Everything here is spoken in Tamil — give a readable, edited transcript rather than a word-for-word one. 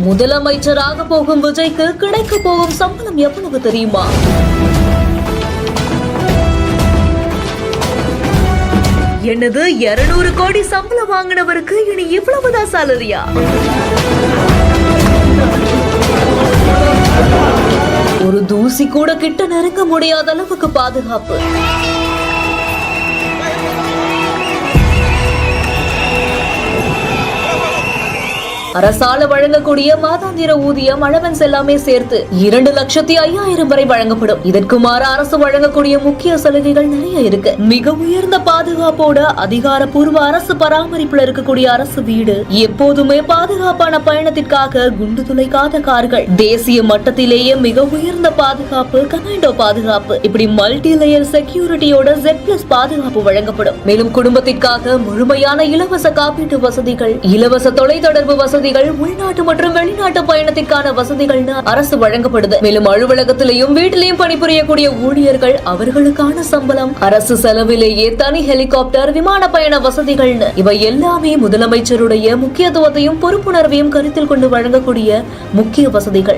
முதலமைச்சராக போகும் விஜய்க்கு கிடைக்க போகும் சம்பளம் எவ்வளவு தெரியுமா? என்னது 200 கோடி சம்பளம் வாங்கினவருக்கு இனி இவ்வளவுதான் சாலரியா? ஒரு தூசி கூட கிட்ட நெருங்க முடியாத அளவுக்கு பாதுகாப்பு. அரசால வழங்கக்கூடிய மாதாந்திர ஊதியம் அலவன்ஸ் எல்லாமே சேர்த்து 2,05,000 வரை வழங்கப்படும். இதற்கு மாறு அரசு வழங்கக்கூடிய முக்கிய சலுகைகள் நிறைய இருக்கு. மிக உயர்ந்த பாதுகாப்போட அதிகாரப்பூர்வ அரசு பராமரிப்புல இருக்கக்கூடிய அரசு வீடு, எப்போதுமே பாதுகாப்பான பயணத்திற்காக குண்டு துளைக்காத கார்கள், தேசிய மட்டத்திலேயே மிக உயர்ந்த பாதுகாப்பு, கமாண்டோ பாதுகாப்பு, இப்படி மல்டி லேயர் செக்யூரிட்டியோட Z+ பாதுகாப்பு வழங்கப்படும். மேலும் குடும்பத்திற்காக முழுமையான இலவச காப்பீட்டு வசதிகள், இலவச தொலைத்தொடர்பு வசதி, உள்நாட்டு மற்றும் வெளிநாட்டு பயணத்திற்கான வசதிகள் அரசு வழங்கப்படுது. மேலும் அலுவலகத்திலையும் வீட்டிலையும் பணிபுரியக்கூடிய ஊழியர்கள் அவர்களுக்கான சம்பளம், அரசு செலவிலேயே தனி ஹெலிகாப்டர், விமான பயண வசதிகள், இவை எல்லாமே முதலமைச்சருடைய முக்கியத்துவத்தையும் பொறுப்புணர்வையும் கருத்தில் கொண்டு வழங்கக்கூடிய முக்கிய வசதிகள்.